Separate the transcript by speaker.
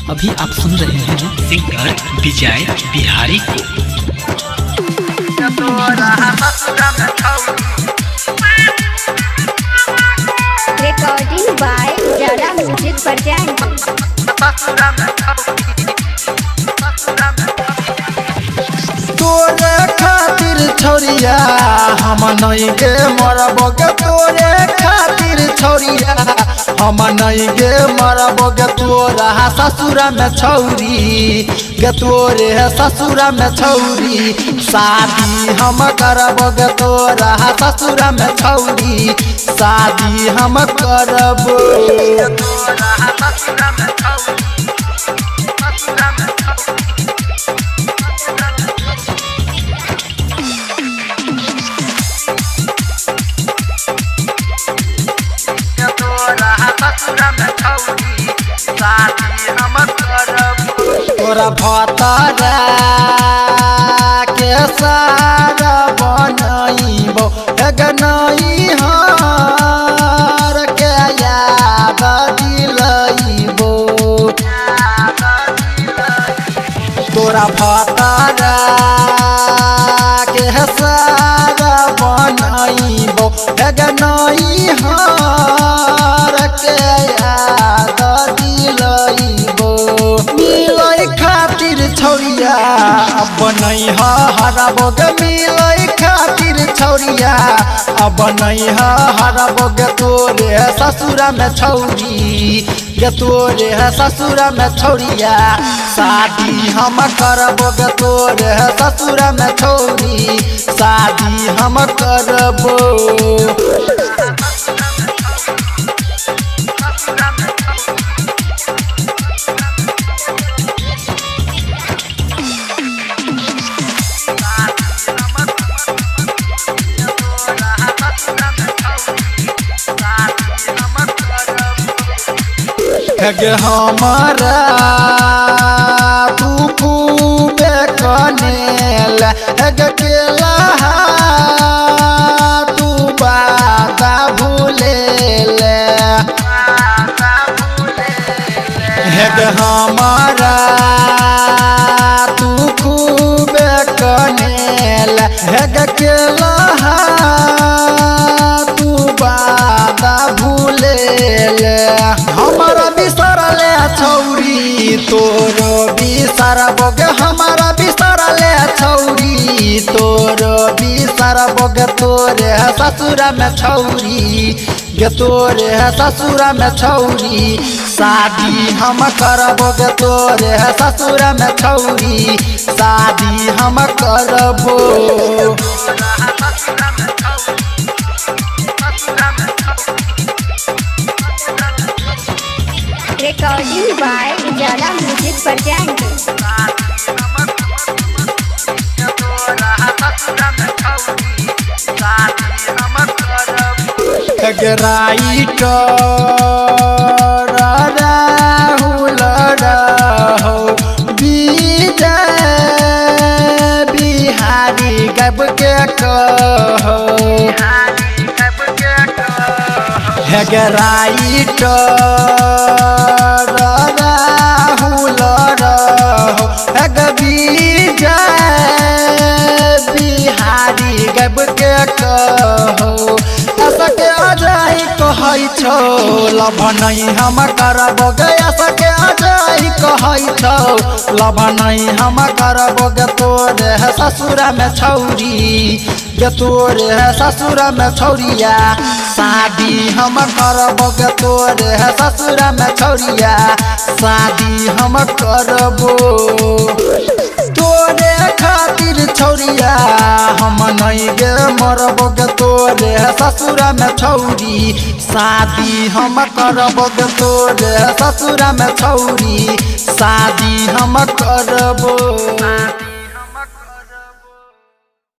Speaker 1: अभी आप सुन रहे हैं सिंगर विजय बिहारी को।
Speaker 2: रिकॉर्डिंग बाय जरा म्यूजिक प्रेजेंट।
Speaker 3: तोरे खातिर छोरिया हम नहीं गे मरबोगे, तोरे खातिर छोरिया हम नहीं गे मरबोगे, तोरा ससुरा में छौरी गे, तोरे ससुरा में छौरी शादी हम करबोगे, तोरा ससुरा में छौरी शादी हम करबो। तोरा भतरा के सारा बनइबो एग नहीं हार के याद दिलइबो, तोरा भतरा के सारा बनइबो एग नहीं हार के याद दिलइबो। मिलै खातिर छौरिया अब नहीं हरबोगे, मिलै खातिर छौरिया अब नहीं हरबोगे, तोरे ससुरा में छौरी गे, तोरे ससुरा में छौरिया शादी हम करबोगे, तोरे ससुरा में छौरी शादी हम करबो। गे हमारा तू खूबे कनेल गे केला तू बाता भूलेल गे हमारा तू खूबे कनेल गे केला तू बाता भूलेल। हमारा बिसरले छौरी तोरो बिसरबोगे, हमारा बिसरले छौरी तोरो बिसरबोगे, तोरे ससुरा में छौरी गे, तोरे ससुरा में छौरी शादी हम करबोगे, तोरे ससुरा में छौरी शादी हम करबो।
Speaker 2: रिकॉर्डिंग बाय जरा म्यूजिक प्रेजेंट।
Speaker 3: राइटर राहुल रहो विजय बिहारी गब के कहो गे राइटर राहुल रहो गे विजय बिहारी गब के कहो। ऐसके अजय कहै छौ लभ नहीं हम करबोगे, ऐसके अजय कहै छौ लभ नहीं हम करबोगे, तोरे ससुरा में छौरी गे, तोरे ससुरा में छौरिया शादी हम करबोगे, तोरे ससुरा में छौरिया शादी हम करबो। तोरे खातिर छौरिया हम नहीं गे मरबोगे, तोरे ससुरा में छौरी शादी हम करबोगे, तोरे ससुरा में छौरी शादी हम करबो।